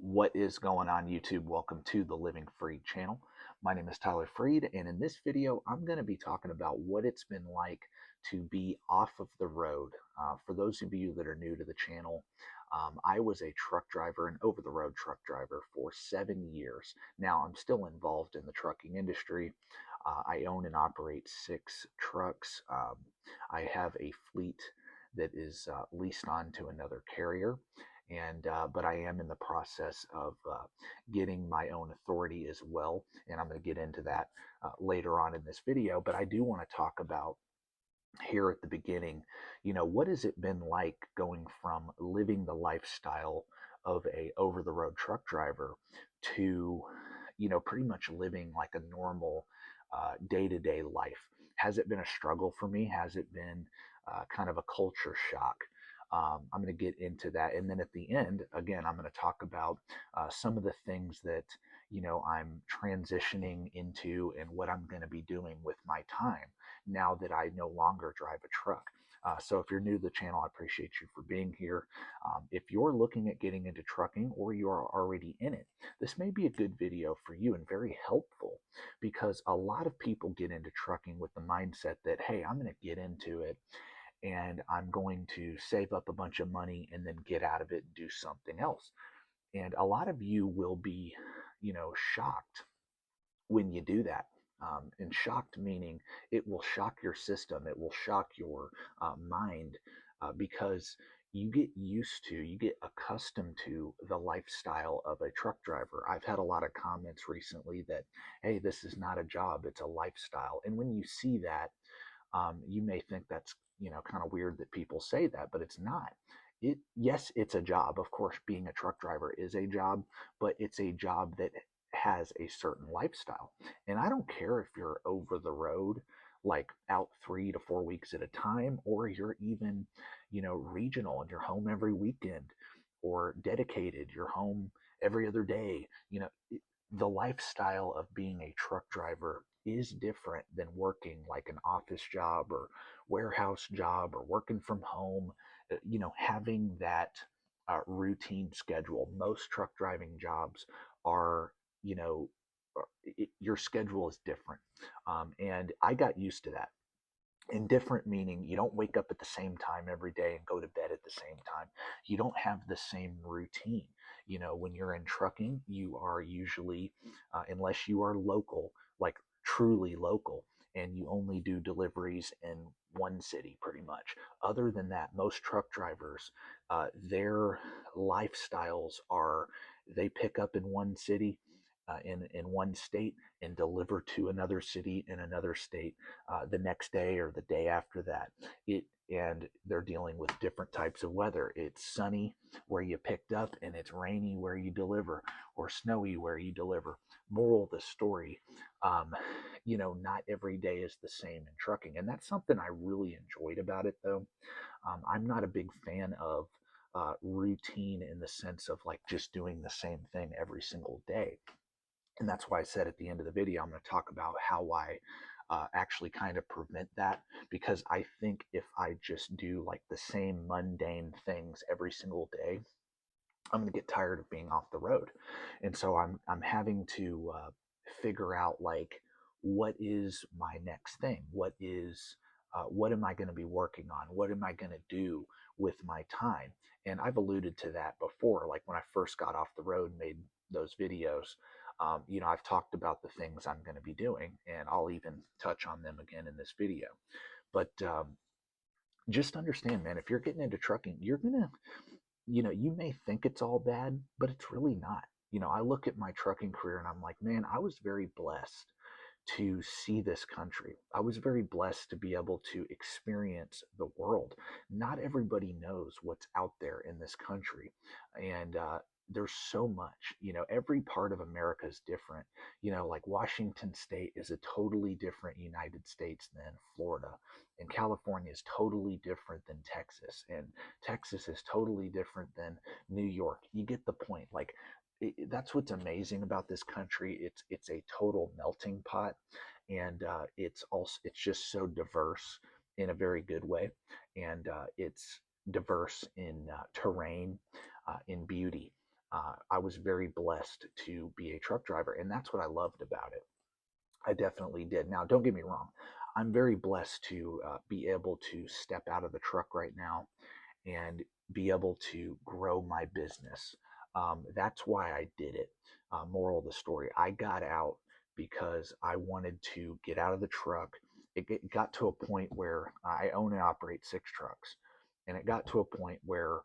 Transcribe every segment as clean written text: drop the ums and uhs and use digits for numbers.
What is going on, YouTube? Welcome to the Living Free channel. My name is Tyler Freed, and in this video, I'm going to be talking about what it's been like to be off of the road. For those of you that are new to the channel, I was a truck driver, an over the road truck driver for 7 years. Now, I'm still involved in the trucking industry. I own and operate 6 trucks. I have a fleet that is leased on to another carrier, and but I am in the process of getting my own authority as well, and I'm going to get into that later on in this video. But I do want to talk about here at the beginning, what has it been like going from living the lifestyle of a over the road truck driver to, pretty much living like a normal day-to-day life? Has it been a struggle for me? Has it been kind of a culture shock? I'm going to get into that. And then at the end, again, I'm going to talk about some of the things that, I'm transitioning into and what I'm going to be doing with my time now that I no longer drive a truck. So if you're new to the channel, I appreciate you for being here. If you're looking at getting into trucking or you are already in it, this may be a good video for you and very helpful, because a lot of people get into trucking with the mindset that, hey, I'm going to get into it and I'm going to save up a bunch of money and then get out of it and do something else. And a lot of you will be, shocked when you do that. And shocked meaning it will shock your system, it will shock your mind, because you get accustomed to the lifestyle of a truck driver. I've had a lot of comments recently that, hey, this is not a job, it's a lifestyle. And when you see that, you may think that's, kind of weird that people say that, but it's not. Yes, it's a job. Of course, being a truck driver is a job, but it's a job that has a certain lifestyle. And I don't care if you're over the road, like out 3 to 4 weeks at a time, or you're even, regional and you're home every weekend, or dedicated, you're home every other day. The lifestyle of being a truck driver is different than working like an office job or warehouse job or working from home, having that routine schedule. Most truck driving jobs are, you know, your schedule is different. And I got used to that. Indifferent meaning you don't wake up at the same time every day and go to bed at the same time. You don't have the same routine. When you're in trucking, you are usually, unless you are local, like truly local, and you only do deliveries in one city pretty much. Other than that, most truck drivers, their lifestyles are, they pick up in one city, in one state, and deliver to another city in another state the next day or the day after that. And they're dealing with different types of weather. It's sunny where you picked up, and it's rainy where you deliver, or snowy where you deliver. Moral of the story, not every day is the same in trucking, and that's something I really enjoyed about it, though. I'm not a big fan of routine in the sense of like just doing the same thing every single day. And that's why I said at the end of the video, I'm going to talk about how I actually kind of prevent that, because I think if I just do like the same mundane things every single day, I'm going to get tired of being off the road. And so I'm having to figure out, like, what is my next thing? What am I going to be working on? What am I going to do with my time? And I've alluded to that before, like when I first got off the road and made those videos. I've talked about the things I'm going to be doing, and I'll even touch on them again in this video. But just understand, man, if you're getting into trucking, you're going to, you may think it's all bad, but it's really not. I look at my trucking career and I'm like, man, I was very blessed to see this country. I was very blessed to be able to experience the world. Not everybody knows what's out there in this country. And there's so much, every part of America is different. Like Washington State is a totally different United States than Florida. And California is totally different than Texas. And Texas is totally different than New York. You get the point. Like, that's what's amazing about this country. It's a total melting pot, and it's just so diverse in a very good way, and it's diverse in terrain, in beauty. I was very blessed to be a truck driver, and that's what I loved about it. I definitely did. Now, don't get me wrong. I'm very blessed to be able to step out of the truck right now and be able to grow my business. That's why I did it. Moral of the story, I got out because I wanted to get out of the truck. It got to a point where I own and operate 6 trucks. And it got to a point where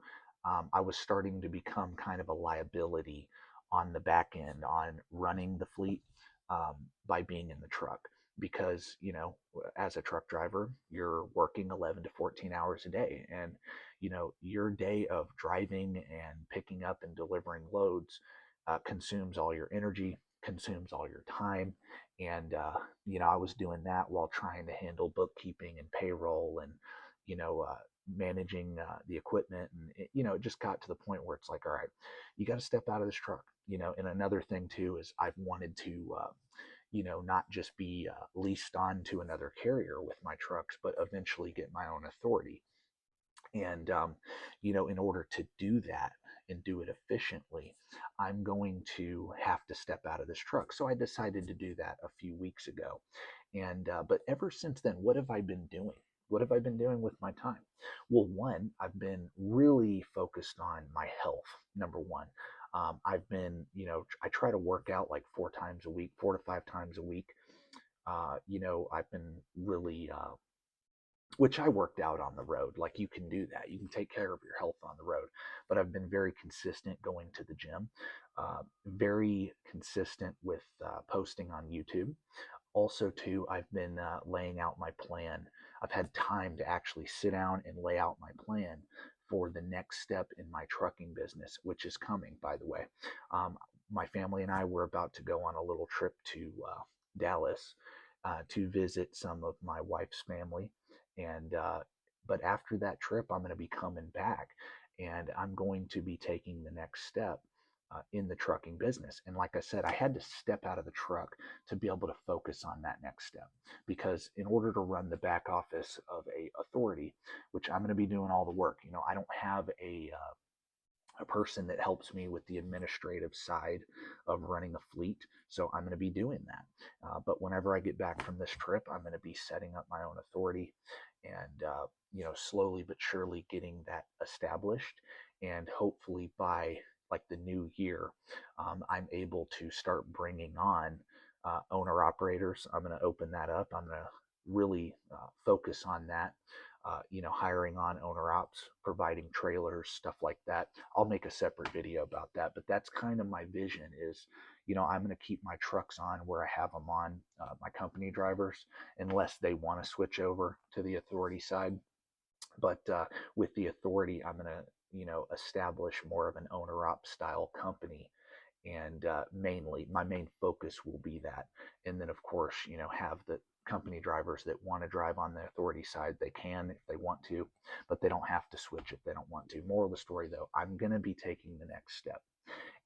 I was starting to become kind of a liability on the back end on running the fleet by being in the truck. Because, as a truck driver, you're working 11 to 14 hours a day. And your day of driving and picking up and delivering loads consumes all your energy, consumes all your time. And I was doing that while trying to handle bookkeeping and payroll and managing the equipment. And it just got to the point where it's like, all right, you got to step out of this truck. And another thing too is I've wanted to not just be leased on to another carrier with my trucks, but eventually get my own authority. And, in order to do that and do it efficiently, I'm going to have to step out of this truck. So I decided to do that a few weeks ago. And, but ever since then, what have I been doing? What have I been doing with my time? Well, one, I've been really focused on my health, number one. I've been, I try to work out like 4 times a week, 4 to 5 times a week. I've been really which I worked out on the road. Like you can do that. You can take care of your health on the road. But I've been very consistent going to the gym, very consistent with posting on YouTube. Also, too, I've been laying out my plan. I've had time to actually sit down and lay out my plan for the next step in my trucking business, which is coming, by the way. My family and I were about to go on a little trip to Dallas to visit some of my wife's family. And but after that trip, I'm going to be coming back, and I'm going to be taking the next step in the trucking business. And like I said, I had to step out of the truck to be able to focus on that next step. Because in order to run the back office of a authority, which I'm going to be doing all the work, I don't have a person that helps me with the administrative side of running a fleet. So I'm going to be doing that. But whenever I get back from this trip, I'm going to be setting up my own authority and, slowly but surely getting that established. And hopefully by like the new year, I'm able to start bringing on owner operators. I'm going to open that up. I'm going to really focus on that. Hiring on owner ops, providing trailers, stuff like that. I'll make a separate video about that, but that's kind of my vision is, I'm going to keep my trucks on where I have them on, my company drivers, unless they want to switch over to the authority side. But with the authority, I'm going to, establish more of an owner op style company. And mainly, my main focus will be that. And then, of course, have the company drivers that want to drive on the authority side. They can if they want to, but they don't have to switch if they don't want to. Moral of the story, though, I'm going to be taking the next step.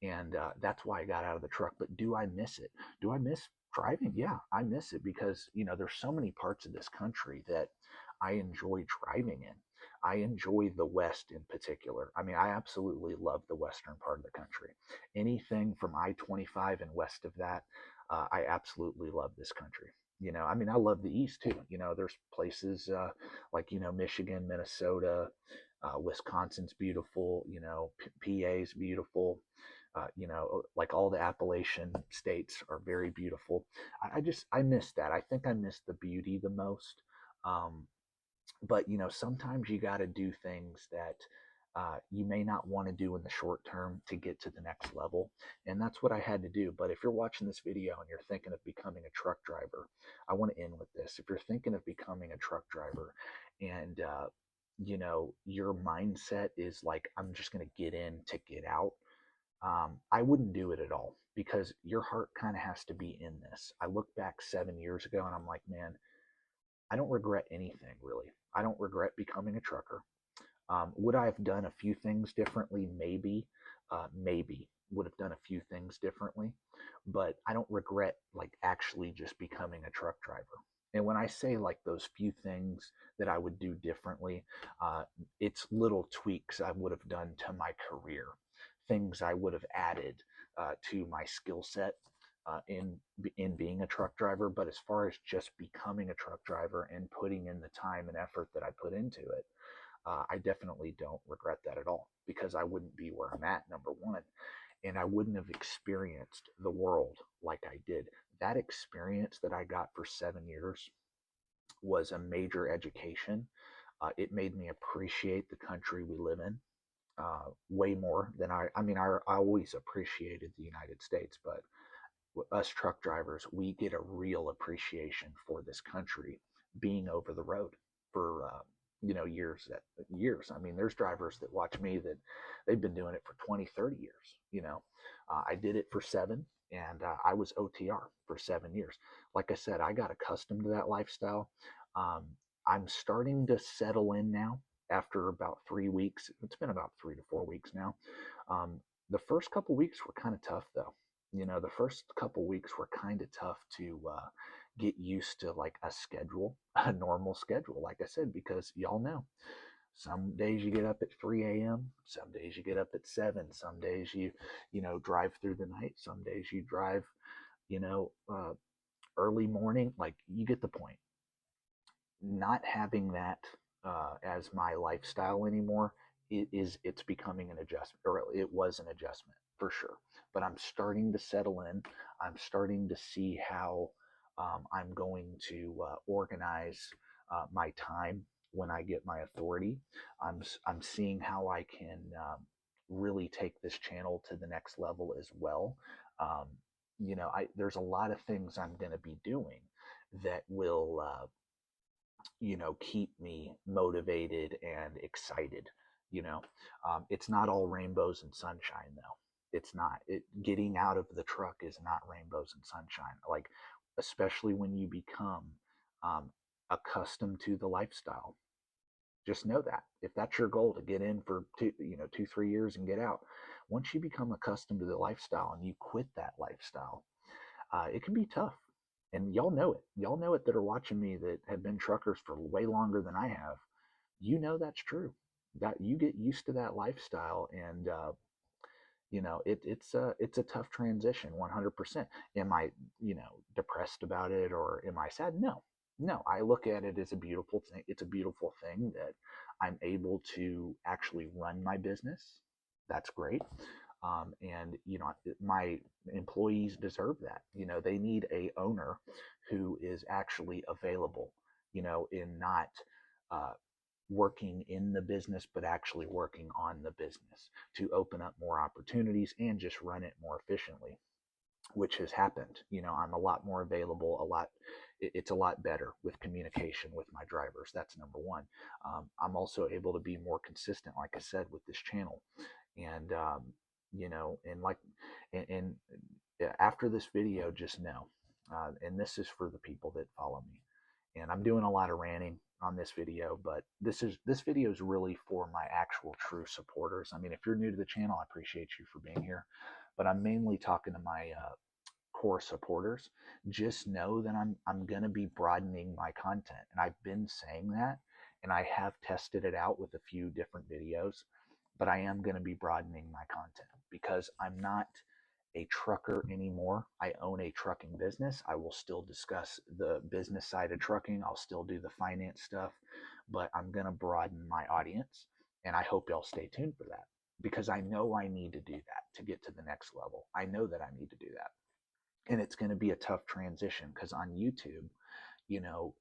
And that's why I got out of the truck. But do I miss it? Do I miss driving? Yeah, I miss it because, there's so many parts of this country that I enjoy driving in. I enjoy the West in particular. I mean, I absolutely love the Western part of the country. Anything from I-25 and west of that, I absolutely love this country. I mean, I love the East too. There's places like, Michigan, Minnesota, Wisconsin's beautiful, PA's beautiful. Like all the Appalachian states are very beautiful. I miss that. I think I miss the beauty the most. Um, but sometimes you got to do things that you may not want to do in the short term to get to the next level, and that's what I had to do. But if you're watching this video and you're thinking of becoming a truck driver, I want to end with this. If you're thinking of becoming a truck driver and your mindset is like, I'm just going to get in to get out, I wouldn't do it at all, because your heart kind of has to be in this. I look back 7 years ago and I'm like, man, I don't regret anything really. I don't regret becoming a trucker. Would I have done a few things differently? Maybe, maybe would have done a few things differently, but I don't regret like actually just becoming a truck driver. And when I say like those few things that I would do differently, it's little tweaks I would have done to my career, things I would have added to my skill set in being a truck driver. But as far as just becoming a truck driver and putting in the time and effort that I put into it, I definitely don't regret that at all, because I wouldn't be where I'm at, number one, and I wouldn't have experienced the world like I did. That experience that I got for 7 years was a major education. It made me appreciate the country we live in way more than I mean, I always appreciated the United States, but us truck drivers, we get a real appreciation for this country being over the road for years. I mean, there's drivers that watch me that they've been doing it for 20, 30 years. I did it for 7, and I was OTR for 7 years. Like I said, I got accustomed to that lifestyle. um, I'm starting to settle in now after about 3 weeks. It's been about 3 to 4 weeks now. um, the first couple weeks were kind of tough, though. The first couple weeks were kind of tough to get used to, like, a schedule, a normal schedule, like I said, because y'all know some days you get up at 3 a.m., some days you get up at 7, some days you drive through the night, some days you drive, you know, uh, early morning. Like, you get the point. Not having that as my lifestyle anymore, it's becoming an adjustment, or it was an adjustment for sure. But I'm starting to settle in. I'm starting to see how I'm going to organize my time when I get my authority. I'm seeing how I can really take this channel to the next level as well. um, there's a lot of things I'm going to be doing that will keep me motivated and excited. It's not all rainbows and sunshine, though. It's not. Getting out of the truck is not rainbows and sunshine. Like, especially when you become um, accustomed to the lifestyle. Just know that if that's your goal, to get in for 2, 3 years and get out. Once you become accustomed to the lifestyle and you quit that lifestyle, it can be tough. And y'all know it. Y'all know it that are watching me, that have been truckers for way longer than I have. That's true. That you get used to that lifestyle, and it's a tough transition. 100%. Am I depressed about it, or am I sad? No, no. I look at it as a beautiful thing. It's a beautiful thing that I'm able to actually run my business. That's great. And my employees deserve that. They need a owner who is actually available, in not uh, working in the business, but actually working on the business to open up more opportunities and just run it more efficiently, which has happened. I'm a lot more available, it's a lot better with communication with my drivers. That's number one. I'm also able to be more consistent, like I said, with this channel. And and like, and after this video, just know, and this is for the people that follow me, and I'm doing a lot of ranting on this video, but this video is really for my actual true supporters. I mean, if you're new to the channel, I appreciate you for being here, but I'm mainly talking to my core supporters. Just know that I'm going to be broadening my content, and I've been saying that, and I have tested it out with a few different videos. But I am going to be broadening my content, because I'm not a trucker anymore. I own a trucking business. I will still discuss the business side of trucking. I'll still do the finance stuff, but I'm going to broaden my audience. And I hope y'all stay tuned for that, because I know I need to do that to get to the next level. I know that I need to do that. And it's going to be a tough transition, because on YouTube, you know,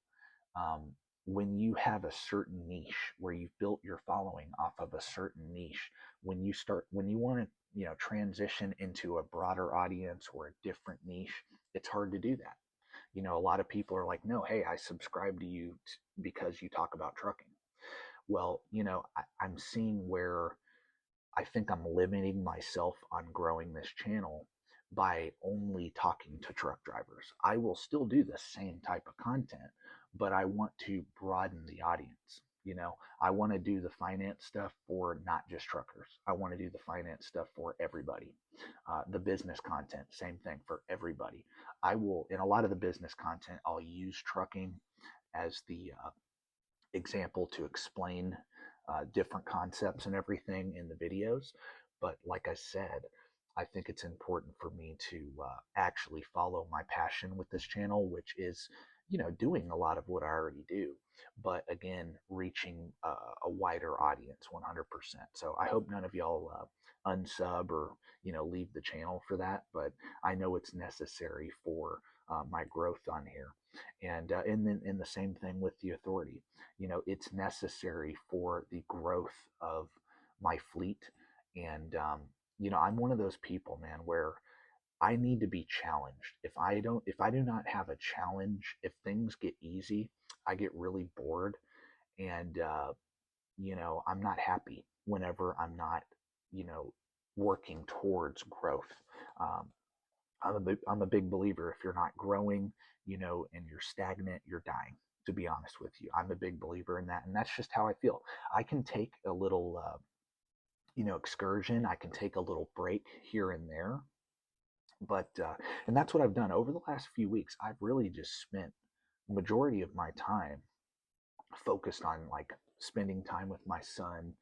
um, when you have a certain niche, where you've built your following off of a certain niche, when you want to transition into a broader audience or a different niche, it's hard to do that. A lot of people are like, no, hey, I subscribe to you because you talk about trucking. Well, I'm seeing where I think I'm limiting myself on growing this channel by only talking to truck drivers. I will still do the same type of content, but I want to broaden the audience. I want to do the finance stuff for not just truckers. I want to do the finance stuff for everybody. The business content, same thing for everybody. I will, in a lot of the business content, I'll use trucking as the example to explain different concepts and everything in the videos. But like I said, I think it's important for me to actually follow my passion with this channel, which is, doing a lot of what I already do, but again, reaching a wider audience 100%. So I hope none of y'all unsub or, leave the channel for that, but I know it's necessary for my growth on here. And then in the same thing with the authority, it's necessary for the growth of my fleet. And I'm one of those people, man, where I need to be challenged. If I do not have a challenge, if things get easy, I get really bored, and I'm not happy whenever I'm not, working towards growth. Um, I'm a big believer. If you're not growing, and you're stagnant, you're dying. To be honest with you, I'm a big believer in that, and that's just how I feel. I can take a little, excursion. I can take a little break here and there, but and that's what I've done over the last few weeks. I've really just spent the majority of my time focused on like spending time with my son.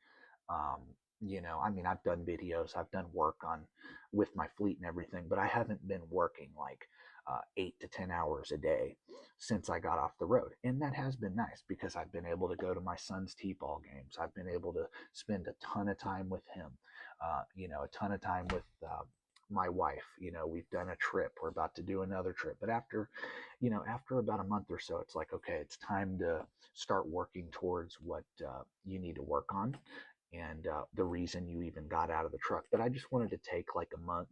um, I mean, I've done videos, I've done work on with my fleet and everything, but I haven't been working like 8 to 10 hours a day since I got off the road. And that has been nice because I've been able to go to my son's t-ball games. I've been able to spend a ton of time with him, a ton of time with my wife. We've done a trip, we're about to do another trip, but after about a month or so, it's like, okay, it's time to start working towards what you need to work on, and the reason you even got out of the truck. But I just wanted to take like a month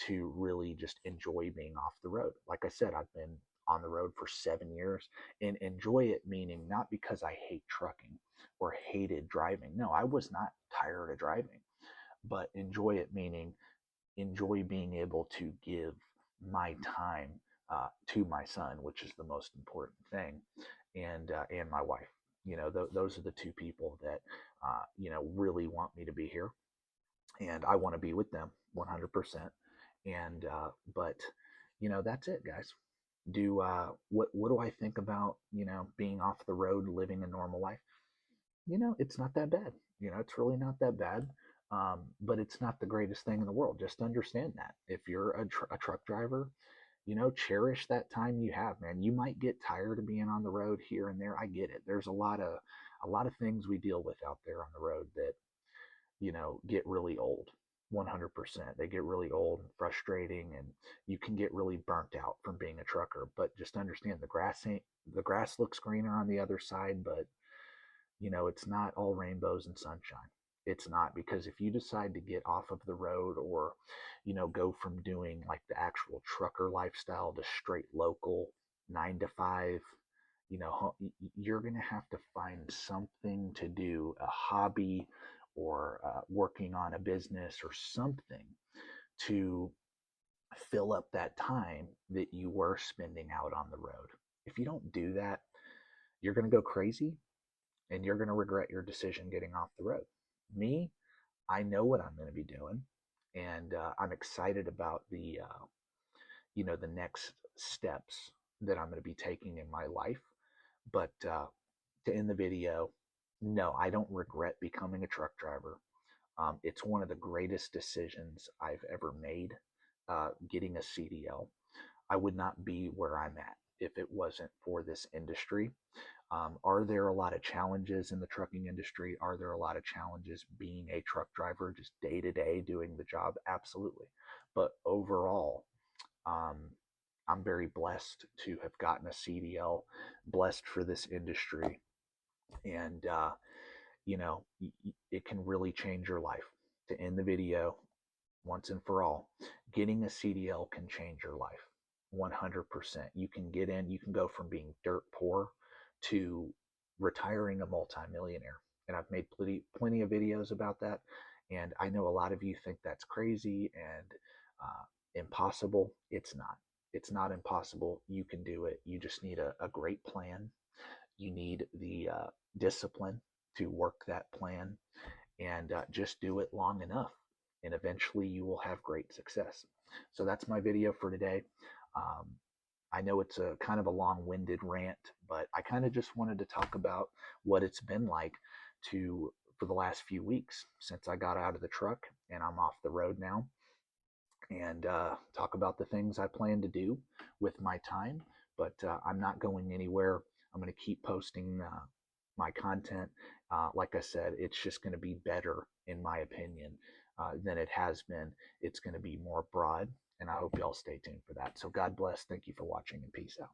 to really just enjoy being off the road. Like I said, I've been on the road for 7 years, and enjoy it meaning not because I hate trucking or hated driving. No, I was not tired of driving, but enjoy it meaning enjoy being able to give my time to my son, which is the most important thing, and my wife. Those are the two people that really want me to be here, and I want to be with them 100%. And but that's it, guys. Do what do I think about being off the road, living a normal life? It's not that bad. It's really not that bad. But it's not the greatest thing in the world. Just understand that. If you're a truck driver, cherish that time you have, man. You might get tired of being on the road here and there. I get it. There's a lot of things we deal with out there on the road that, get really old. 100%. They get really old and frustrating, and you can get really burnt out from being a trucker. But just understand the grass looks greener on the other side, but it's not all rainbows and sunshine. It's not, because if you decide to get off of the road, or, go from doing like the actual trucker lifestyle to straight local 9 to 5, you're going to have to find something to do, a hobby, or working on a business or something to fill up that time that you were spending out on the road. If you don't do that, you're going to go crazy, and you're going to regret your decision getting off the road. Me, I know what I'm going to be doing, and I'm excited about the next steps that I'm going to be taking in my life. But to end the video, no, I don't regret becoming a truck driver. It's one of the greatest decisions I've ever made. Getting a CDL, I would not be where I'm at if it wasn't for this industry. Are there a lot of challenges in the trucking industry? Are there a lot of challenges being a truck driver, just day to day doing the job? Absolutely. But overall, um, I'm very blessed to have gotten a CDL, blessed for this industry, and it can really change your life. To end the video, once and for all, getting a CDL can change your life 100%. You can get in, you can go from being dirt poor to retiring a multimillionaire. And I've made plenty of videos about that. And I know a lot of you think that's crazy and impossible. It's not. It's not impossible. You can do it. You just need a great plan. You need the discipline to work that plan, and just do it long enough, and eventually you will have great success. So that's my video for today. um, I know it's a kind of a long-winded rant, but I kind of just wanted to talk about what it's been like to for the last few weeks since I got out of the truck and I'm off the road now, and talk about the things I plan to do with my time. But I'm not going anywhere. I'm going to keep posting my content. Like I said, it's just going to be better, in my opinion, than it has been. It's going to be more broad, and I hope y'all stay tuned for that. So God bless. Thank you for watching, and peace out.